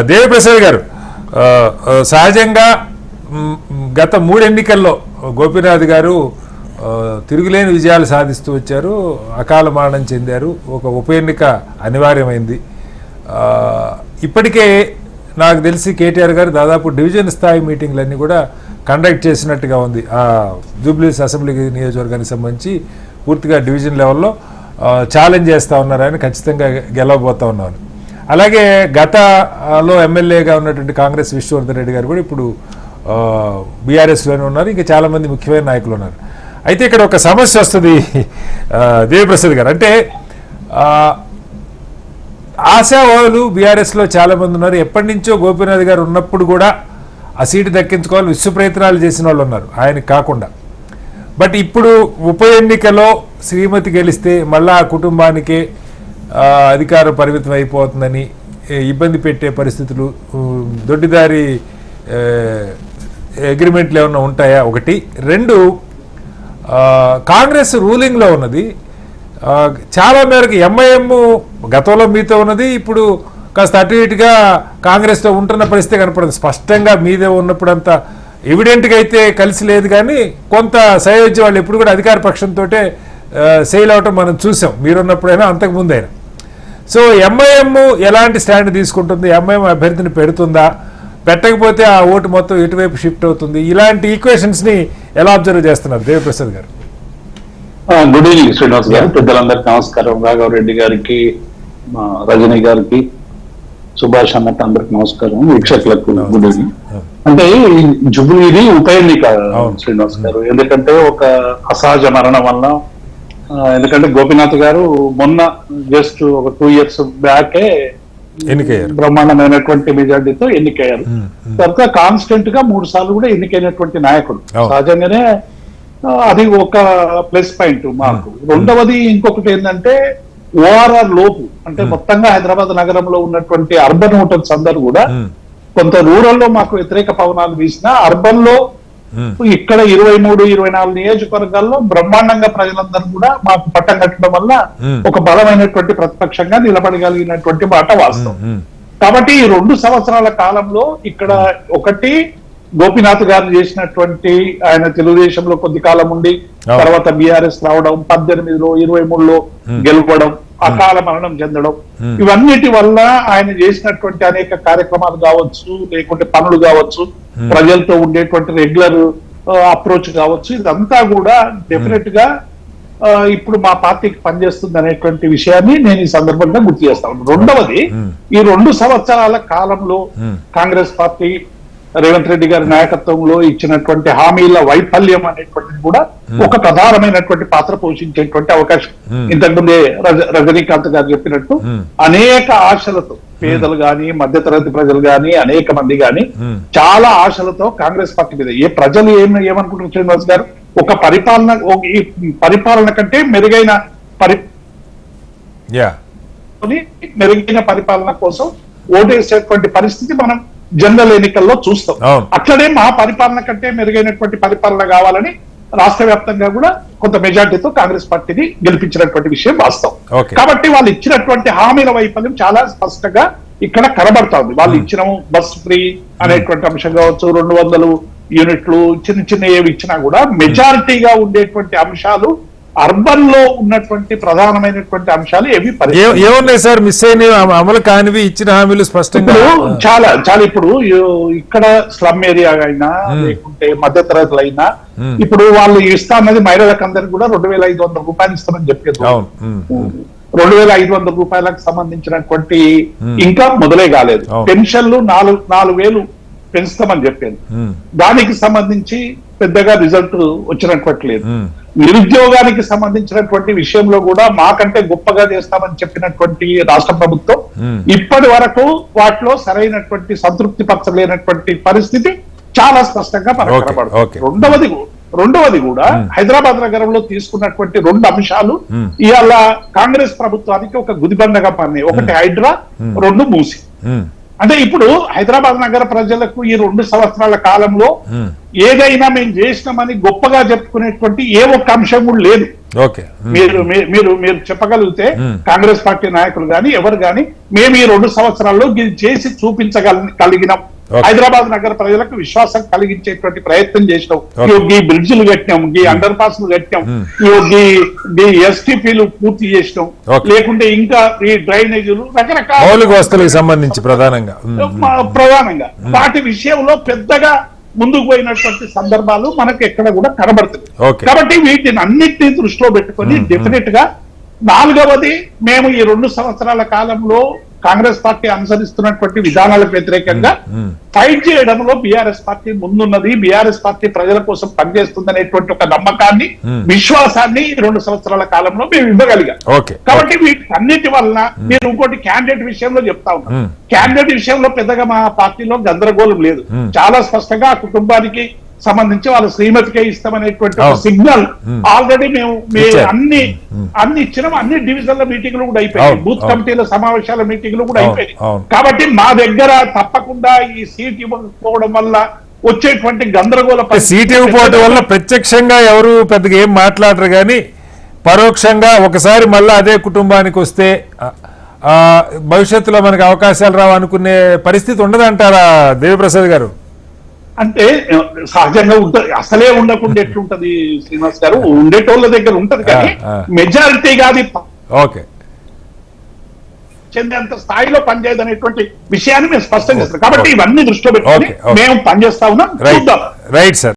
దేవిప్రసాద్ గారు, సహజంగా గత 3 ఎన్నికల్లో గోపీనాథ్ గారు తిరుగులేని విజయాలు సాధిస్తూ వచ్చారు. అకాల మరణం చెందారు. ఒక ఉప ఎన్నిక అనివార్యమైంది. ఇప్పటికే నాకు తెలిసి కేటీఆర్ గారు దాదాపు డివిజన్ స్థాయి మీటింగ్లన్నీ కూడా కండక్ట్ చేసినట్టుగా ఉంది. జూబ్లీస్ అసెంబ్లీ నియోజకవర్గానికి సంబంధించి పూర్తిగా డివిజన్ లెవెల్లో ఛాలెంజ్ చేస్తూ ఉన్నారు. ఆయన ఖచ్చితంగా గెలవబోతూ ఉన్నారు. అలాగే గతలో ఎమ్మెల్యేగా ఉన్నటువంటి కాంగ్రెస్ విష్ణువర్ధన్ రెడ్డి గారు కూడా ఇప్పుడు బీఆర్ఎస్లోనే ఉన్నారు. ఇంకా చాలామంది ముఖ్యమైన నాయకులు ఉన్నారు. అయితే ఇక్కడ ఒక సమస్య వస్తుంది దేవిప్రసాద్ గారు. అంటే ఆశావాదులు బీఆర్ఎస్లో చాలామంది ఉన్నారు. ఎప్పటి నుంచో గోపీనాథ్ గారు ఉన్నప్పుడు కూడా ఆ సీటు దక్కించుకోవాలి విశ్వ ప్రయత్నాలు చేసిన వాళ్ళు ఉన్నారు, ఆయనకి కాకుండా. బట్ ఇప్పుడు ఉప ఎన్నికలో శ్రీమతి గెలిస్తే మళ్ళా ఆ కుటుంబానికే అధికారం పరిమితం అయిపోతుందని ఇబ్బంది పెట్టే పరిస్థితులు, దొడ్డిదారి అగ్రిమెంట్లు ఏమన్నా ఉంటాయా? ఒకటి. 2, కాంగ్రెస్ రూలింగ్లో ఉన్నది. చాలా మేరకు ఎంఐఎం గతంలో మీతో ఉన్నది, ఇప్పుడు కాస్త అటు ఇటుగా కాంగ్రెస్తో ఉంటున్న పరిస్థితి కనపడదు. స్పష్టంగా మీదే ఉన్నప్పుడు అంత ఎవిడెంట్గా అయితే కలిసి లేదు, కానీ కొంత సయోధ్య వాళ్ళు ఎప్పుడు కూడా అధికార పక్షంతో సెయిల్ అవటం మనం చూసాం, మీరున్నప్పుడైనా అంతకుముందైనా. సో ఎంఐఎం ఎలాంటి స్టాండ్ తీసుకుంటుంది? ఎంఐఎం అభ్యర్థిని పెడుతుందా? పెట్టకపోతే ఆ ఓటు మొత్తం ఎటువైపు షిఫ్ట్ అవుతుంది? ఇలాంటి ఈక్వేషన్స్ని ఎలా అబ్జర్వ్ చేస్తున్నారు దేవిప్రసాద్ గారు? గుడ్ ఈవినింగ్ శ్రీనివాస్ గారు, పెద్దలందరికీ నమస్కారం. రాఘవరెడ్డి గారికి, రజనీ గారికి, సుభాష్ అన్నట్టు అందరికి నమస్కారం. వీక్షకులకు గుడ్ ఈవినింగ్. అంటే జుబ్లీది ఉప ఎన్నిక శ్రీనివాస్ గారు, ఎందుకంటే ఒక అసహజ మరణం వల్ల, ఎందుకంటే గోపీనాథ్ గారు మొన్న జస్ట్ ఒక 2 years బ్యాకే బ్రహ్మాండమైనటువంటి మెజార్టీతో ఎన్నికయ్యారు. తర్వాత కాన్స్టెంట్ గా 3 సార్లు కూడా ఎన్నికైనటువంటి నాయకుడు. సహజంగానే అది ఒక ప్లస్ పాయింట్ మాకు. రెండవది ఇంకొకటి ఏంటంటే ఓఆర్ఆర్ లోపు, అంటే మొత్తంగా హైదరాబాద్ నగరంలో ఉన్నటువంటి అర్బన్ ఓటర్స్ అందరూ కూడా కొంత రూరల్ లో మాకు వ్యతిరేక పవనాలు వీసినా అర్బన్ లో ఇక్కడ 23-24 నియోజకవర్గాల్లో బ్రహ్మాండంగా ప్రజలందరూ కూడా మాకు పట్టం కట్టడం వల్ల ఒక బలమైనటువంటి ప్రతిపక్షంగా నిలబడగలిగినటువంటి మాట వాస్తవం. కాబట్టి ఈ 2 సంవత్సరాల కాలంలో ఇక్కడ ఒకటి గోపీనాథ్ గారు చేసినటువంటి, ఆయన తెలుగుదేశంలో కొద్ది కాలం ఉండి తర్వాత బీఆర్ఎస్ రావడం, 18లో 23లో గెలవడం, అకాల మరణం చెందడం, ఇవన్నిటి వల్ల ఆయన చేసినటువంటి అనేక కార్యక్రమాలు కావచ్చు, లేకుంటే పనులు కావచ్చు, ప్రజలతో ఉండేటువంటి రెగ్యులర్ అప్రోచ్ కావచ్చు, ఇదంతా కూడా డెఫినెట్ గా ఇప్పుడు మా పార్టీకి పనిచేస్తుంది అనేటువంటి విషయాన్ని నేను ఈ సందర్భంగా గుర్తు చేస్తాను. రెండవది, ఈ 2 సంవత్సరాల కాలంలో కాంగ్రెస్ పార్టీ రేవంత్ రెడ్డి గారి నాయకత్వంలో ఇచ్చినటువంటి హామీల వైఫల్యం అనేటువంటిది కూడా ఒక ప్రధానమైనటువంటి పాత్ర పోషించేటువంటి అవకాశం. ఇంతకుముందే రజనీకాంత్ గారు చెప్పినట్టు అనేక ఆశలతో పేదలు గాని, మధ్యతరగతి ప్రజలు గాని, అనేక మంది గాని చాలా ఆశలతో కాంగ్రెస్ పార్టీ మీద ప్రజలు ఏమనుకుంటున్నారు శ్రీనివాస్ గారు, ఒక పరిపాలన కంటే మెరుగైన మెరుగైన పరిపాలన కోసం ఓటేసేటువంటి పరిస్థితి మనం జనరల్ ఎన్నికల్లో చూస్తాం. అట్లనే మా పరిపాలన కంటే మెరుగైనటువంటి పరిపాలన కావాలని రాష్ట్ర వ్యాప్తంగా కూడా కొంత మెజార్టీతో కాంగ్రెస్ పార్టీని గెలిపించినటువంటి విషయం వాస్తవం. కాబట్టి వాళ్ళు ఇచ్చినటువంటి హామీల వైఫల్యం చాలా స్పష్టంగా ఇక్కడ కనబడతా ఉంది. వాళ్ళు ఇచ్చిన బస్ ఫ్రీ అనేటువంటి అంశం కావచ్చు, 200 యూనిట్లు, చిన్న ఏవి ఇచ్చినా కూడా మెజారిటీగా ఉండేటువంటి అంశాలు అర్బన్ లో ఉన్నటువంటి ప్రధానమైనటువంటి అంశాలు ఏమున్నాయి సార్? మిస్ అయిన అమలు కానివి, ఇచ్చిన హామీలు స్పష్టంగా చాలా ఇప్పుడు ఇక్కడ స్లమ్ ఏరియా అయినా లేకుంటే మధ్య తరగతులు అయినా ఇప్పుడు వాళ్ళు ఇస్తా అన్నది మహిళలకు అందరికి కూడా 2,500 రూపాయలు ఇస్తామని చెప్పేది. 2,500 రూపాయలకు సంబంధించినటువంటి ఇంకా మొదలే కాలేదు. పెన్షన్లు 4,000 పెంచుతామని చెప్పాను. దానికి సంబంధించి పెద్దగా రిజల్ట్ వచ్చినటువంటి లేదు. నిరుద్యోగానికి సంబంధించినటువంటి విషయంలో కూడా మాకంటే గొప్పగా చేస్తామని చెప్పినటువంటి రాష్ట్ర ప్రభుత్వం ఇప్పటి వరకు వాటిలో సరైనటువంటి సంతృప్తి పరచలేనటువంటి పరిస్థితి చాలా స్పష్టంగా కనబడుతుంది. రెండవది కూడా హైదరాబాద్ నగరంలో తీసుకున్నటువంటి 2 అంశాలు ఇవాళ కాంగ్రెస్ ప్రభుత్వానికి ఒక గుదిబండగా పడినాయి. ఒకటి హైడ్రా, 2 మూసి. అంటే ఇప్పుడు హైదరాబాద్ నగర ప్రజలకు ఈ 2 సంవత్సరాల కాలంలో ఏదైనా మేము చేసినామని గొప్పగా చెప్పుకునేటువంటి ఏ ఒక్క అంశం కూడా లేదు. ఓకే మీరు చెప్పగలిగితే కాంగ్రెస్ పార్టీ నాయకులు గాని ఎవరు గాని మేము ఈ 2 సంవత్సరాల్లో ఇది చేసి చూపించగలిగినాం, హైదరాబాద్ నగర ప్రజలకు విశ్వాసం కలిగించేటువంటి ప్రయత్నం చేసినాం, ఈ బ్రిడ్జిలు కట్టినాం, ఈ అండర్ పాస్లు కట్టినాం, ఈ ఎస్టీపీలు పూర్తి చేసినాం, లేకుంటే ఇంకా ఈ డ్రైనేజీలు రకరకాల మౌలిక వస్తువులకు సంబంధించి ప్రధానంగా వాటి విషయంలో పెద్దగా ముందుకు పోయినటువంటి సందర్భాలు మనకు ఎక్కడ కూడా కనబడుతుంది. కాబట్టి వీటిని అన్నిటినీ దృష్టిలో పెట్టుకొని డెఫినెట్ గా 4వది మేము ఈ 2 సంవత్సరాల కాలంలో కాంగ్రెస్ పార్టీ అనుసరిస్తున్నటువంటి విధానాలకు వ్యతిరేకంగా ఫైట్ చేయడంలో బీఆర్ఎస్ పార్టీ ముందున్నది, బీఆర్ఎస్ పార్టీ ప్రజల కోసం పనిచేస్తుందనేటువంటి ఒక నమ్మకాన్ని విశ్వాసాన్ని 2 సంవత్సరాల కాలంలో మేము ఇవ్వగలిగాం. కాబట్టి వీటన్నిటి వలన నేను ఇంకోటి క్యాండిడేట్ విషయంలో చెప్తా ఉన్నాను. క్యాండిడేట్ విషయంలో పెద్దగా మా పార్టీలో గందరగోళం లేదు. చాలా స్పష్టంగా ఆ కుటుంబానికి సంబంధించి వాళ్ళ శ్రీమతికే ఇస్తామనేటువంటి సిగ్నల్ ఆల్రెడీ మేము అన్ని ఇచ్చినాం. అన్ని డివిజన్ల మీటింగ్లు కూడా అయిపోయాయి, బూత్ కమిటీల సమావేశాల మీటింగ్లు కూడా అయిపోయాయి. కాబట్టి మా దగ్గర తప్పకుండా ఈ సీట్ ఇవ్వకపోవడం వల్ల వచ్చేటువంటి గందరగోళ సీట్ ఇవ్వకపోవడం వల్ల ప్రత్యక్షంగా ఎవరు పెద్దగా ఏం మాట్లాడరు, కానీ పరోక్షంగా ఒకసారి మళ్ళీ అదే కుటుంబానికి వస్తే భవిష్యత్తులో మనకు అవకాశాలు రావు అనుకునే పరిస్థితి ఉండదంటారా దేవిప్రసాద్ గారు? అంటే సహజంగా ఉంటుంది, అసలే ఉండకుండా ఎట్లుంటది శ్రీనివాస్ గారు, ఉండేటోళ్ళ దగ్గర ఉంటది కానీ మెజారిటీ కాదు చెందేంత స్థాయిలో పనిచేయదు అనేటువంటి విషయాన్ని మేము స్పష్టం చేస్తాం. కాబట్టి ఇవన్నీ దృష్టిలో పెట్టుకొని మేము పనిచేస్తా ఉన్నాం. Right sir.